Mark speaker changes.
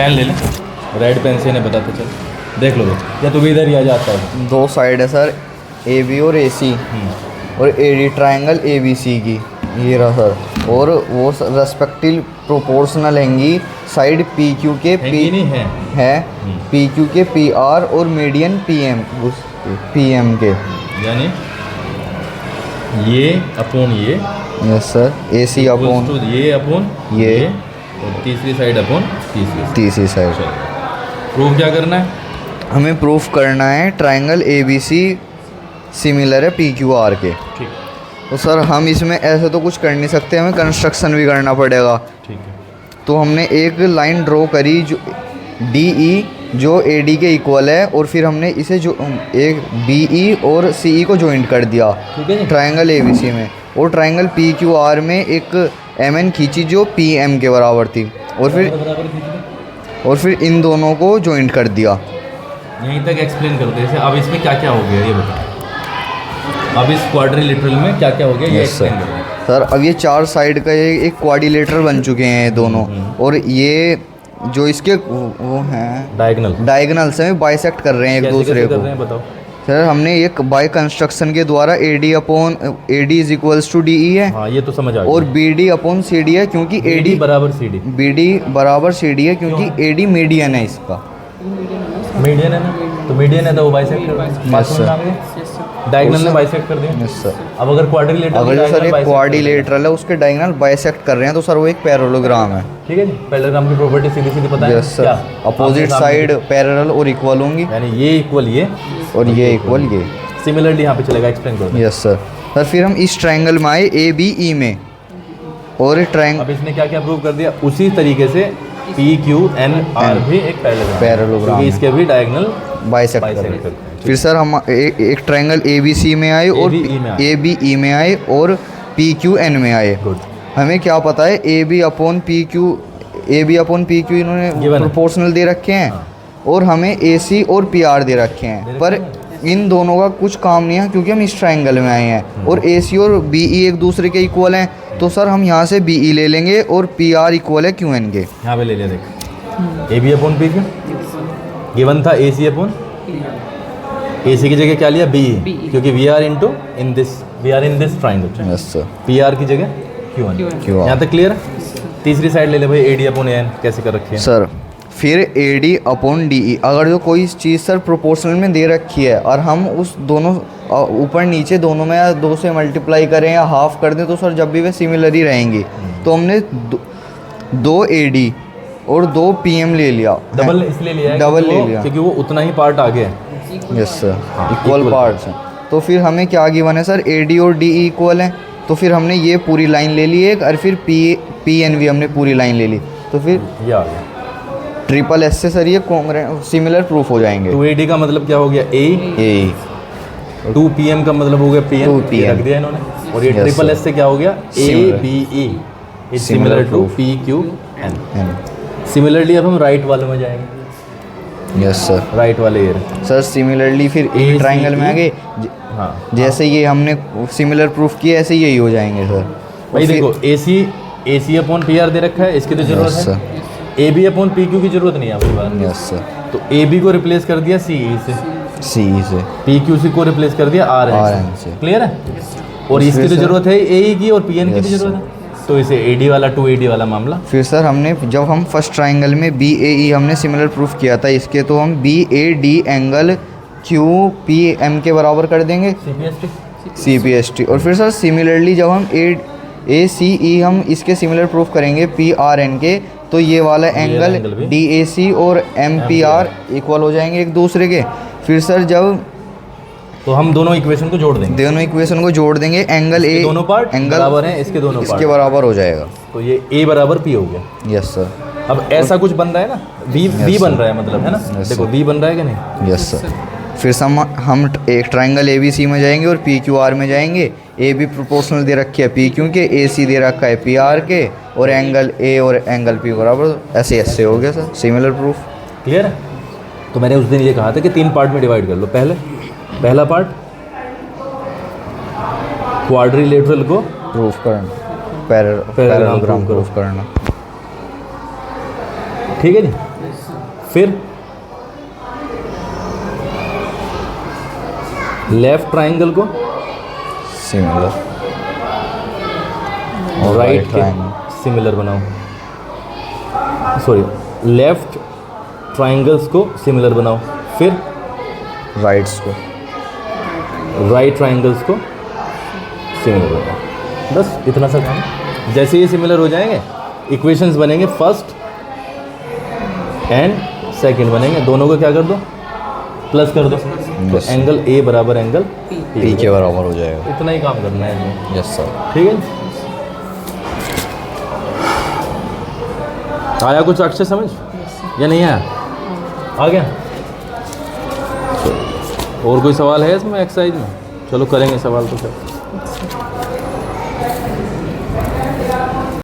Speaker 1: Pen ले ले, red pen से इन्हें बताते चल, देख लो या तो भी इधर ही आ जाता है।
Speaker 2: दो साइड है सर, ए बी और ए सी, और A D triangle A B C की, ये रहा सर। और वो रेस्पेक्टिव प्रोपोर्शनल हैंगी साइड पी क्यू के
Speaker 1: नहीं है
Speaker 2: पी क्यू के पी आर और मीडियन पी एम के,
Speaker 1: यानी ये अपोन ये,
Speaker 2: yes sir, A C upon
Speaker 1: ये अपोन
Speaker 2: ये,
Speaker 1: और तीसरी साइड अपोन
Speaker 2: तीसरी साइड।
Speaker 1: प्रूफ क्या करना है
Speaker 2: हमें? प्रूफ करना है triangle A B C similar है पी क्यू आर के।
Speaker 1: ठीक।
Speaker 2: तो सर हम इसमें ऐसे तो कुछ कर नहीं सकते, हमें कंस्ट्रक्शन भी करना पड़ेगा।
Speaker 1: ठीक है।
Speaker 2: तो हमने एक लाइन ड्रॉ करी जो डी ई जो ए डी के इक्वल है, और फिर हमने इसे जो एक बी ई और सी ई को जॉइंट कर दिया ट्राइंगल ए बी सी में, और ट्राइंगल पी क्यू आर में एक एम एन खींची जो पी एम के बराबर थी, और फिर इन दोनों को जॉइंट कर दिया।
Speaker 1: यहीं तक एक्सप्लेन करते हैं। अब इसमें क्या क्या हो गया ये बताओ, अब इस क्वाड्रिलेटरल में क्या क्या हो गया ये एक्सप्लेन करो
Speaker 2: सर। अब ये चार साइड का एक क्वाड्रिलेटरल बन चुके हैं ये दोनों, और ये जो इसके वो हैं डायगोनल से बाइसेक्ट कर रहे हैं एक दूसरे को।
Speaker 1: बताओ
Speaker 2: सर हमने एक बाय कंस्ट्रक्शन के द्वारा A D upon A D is equals to D E है।
Speaker 1: हाँ, ये तो समझ आ गया।
Speaker 2: और B D upon C D है, क्योंकि ए डी
Speaker 1: बराबर सी डी,
Speaker 2: बी डी बराबर सी डी है, क्योंकि ए डी मीडियन है इसका।
Speaker 1: मीडियन है ना, तो मीडियन है तो वो बाइसेक्ट कर रहा है, डायगोनल ने बाइसेक्ट कर दिया।
Speaker 2: Yes sir.
Speaker 1: अब अगर क्वाड्रिलेटरल,
Speaker 2: अगर जो सर एक क्वाड्रिलेटरल है उसके डायगोनल बाइसेक्ट कर रहे हैं तो सर वो एक पैरेललोग्राम है।
Speaker 1: ठीक है जी, पैरेललोग्राम की प्रॉपर्टी सीधी सीधी पता है।
Speaker 2: Yes sir. Opposite side parallel और इक्वल होंगी,
Speaker 1: यानी ये इक्वल ये
Speaker 2: और ये इक्वल ये।
Speaker 1: सिमिलरली यहाँ पे चलेगा, एक्सप्लेन करो।
Speaker 2: Yes sir. सर फिर हम इस ट्रायंगल में आए ए बी ई में, और ट्रायंगल
Speaker 1: अब इसने क्या क्या प्रूव कर दिया, उसी तरीके से पी क्यू एन आर भी एक पैरेललोग्राम है, इसके भी डायगोनल
Speaker 2: बाइसेक्ट करते हैं। फिर सर हम एक ट्रायंगल ए बी सी में आए, और ए बी ई में आए, और पी क्यू एन में आए। हमें क्या पता है, A B upon P Q इन्होंने प्रोपोर्शनल दे रखे हैं, और हमें ए सी और पी आर दे रखे हैं, पर इन दोनों का कुछ काम नहीं है क्योंकि हम इस ट्रायंगल में आए हैं, और ए सी और बी ई एक दूसरे के इक्वल हैं। तो सर हम यहाँ से बी ई ले लेंगे, और पी आर इक्वल है क्यू एन के।
Speaker 1: यहाँ पे ले लिया, देख A B upon P Q given था, ए सी अपॉन ए सी की जगह क्या लिया, बी, क्योंकि we are in this triangle.
Speaker 2: Yes sir.
Speaker 1: P R की जगह क्यू एन। यहाँ तक क्लियर है। तीसरी साइड ले ले भाई, A D upon A N कैसे कर रखी है
Speaker 2: सर। फिर A D upon D E, अगर जो कोई चीज़ सर प्रोपोर्शनल में दे रखी है और हम उस दोनों ऊपर नीचे दोनों में या दो से मल्टीप्लाई करें या हाफ कर दें, तो सर जब भी वे सिमिलर ही रहेंगी। तो हमने दो ए डी और दो पी एम ले लिया,
Speaker 1: डबल इसलिए लिया,
Speaker 2: डबल ले लिया
Speaker 1: क्योंकि वो उतना ही पार्ट आ गया।
Speaker 2: यस सर, इक्वल पार्ट्स हैं। तो फिर हमें क्या गिवन है सर, ए डी और डी ई इक्वल हैं, तो फिर हमने ये पूरी लाइन ले ली एक, और फिर पी एन भी हमने पूरी लाइन ले ली, तो फिर ये आ गया ट्रिपल एस से सर ये सिमिलर प्रूफ हो जाएंगे।
Speaker 1: 2AD का मतलब क्या हो गया, ए 2PM का मतलब हो गया PM रख दिया इन्होंने, और ये ट्रिपल एस से क्या हो गया, ABE is similar to PQN। Similarly अब हम राइट वाले में जाएंगे।
Speaker 2: Yes sir.
Speaker 1: राइट वाले ये
Speaker 2: सर सिमिलरली फिर ए ट्राइंगल में आगे, हाँ जैसे ये हमने सिमिलर प्रूफ किया ऐसे यही हो जाएंगे सर।
Speaker 1: भाई देखो AC अपॉन PR दे रखा है, इसकी तो जरूरत है। AB अपॉन PQ की जरूरत नहीं है आपके पास।
Speaker 2: Yes sir. तो
Speaker 1: AB को रिप्लेस कर दिया CE से, PQ को रिप्लेस कर दिया RN से। क्लियर है। और इसकी तो जरूरत है AE की, और PN की भी जरूरत है, तो इसे AD वाला 2AD वाला मामला।
Speaker 2: फिर सर हमने जब हम फर्स्ट ट्राइंगल में BAE हमने सिमिलर प्रूफ किया था इसके, तो हम BAD एंगल QPM के बराबर कर देंगे, CPST। और फिर सर सिमिलरली जब हम ACE हम इसके सिमिलर प्रूफ करेंगे PRN के, तो ये वाला एंगल DAC और MPR इक्वल हो जाएंगे एक दूसरे के। फिर सर जब
Speaker 1: तो हम दोनों इक्वेशन को जोड़ देंगे, एंगल ए दोनों पार्ट एंगल बराबर हैं, इसके दोनों
Speaker 2: इसके बराबर हो जाएगा,
Speaker 1: तो ये A बराबर P हो गया।
Speaker 2: Yes sir.
Speaker 1: अब ऐसा कुछ बन रहा है ना, B बन रहा है मतलब, है ना। देखो B बन रहा है कि नहीं।
Speaker 2: Yes sir. फिर हम एक ट्राइंगल ABC में जाएंगे और PQR में जाएंगे। AB प्रोपोर्शनल दे रखी है PQ के, AC दे रखा है PR के, और एंगल A और एंगल P बराबर, ऐसे हो गया सर सिमिलर प्रूफ।
Speaker 1: क्लियर है। तो मैंने उस दिन ये कहा था कि 3 पार्ट में डिवाइड कर लो। पहला पार्ट क्वाड्रिलेटरल को प्रूफ करना, पैरेललोग्राम प्रूफ करना। ठीक है जी। फिर लेफ्ट ट्राइंगल को
Speaker 2: सिमिलर और
Speaker 1: राइट के
Speaker 2: triangle
Speaker 1: सिमिलर बनाओ, सॉरी लेफ्ट ट्राइंगल्स को सिमिलर बनाओ। फिर
Speaker 2: राइट्स को
Speaker 1: राइट ट्राइंगल्स को सिमिलर बनाओ। बस इतना सा काम। जैसे ये सिमिलर हो जाएंगे इक्वेशंस बनेंगे, फर्स्ट एंड सेकंड बनेंगे, दोनों को क्या कर दो प्लस कर दो, तो
Speaker 2: Yes.
Speaker 1: एंगल ए बराबर एंगल
Speaker 2: पी के बराबर हो जाएगा।
Speaker 1: इतना ही काम करना है इसमें।
Speaker 2: Yes sir.
Speaker 1: ठीक है, आया कुछ अक्षर समझ या नहीं आया? आ गया? और कोई सवाल है इसमें एक्सरसाइज में? चलो करेंगे सवाल तो फिर।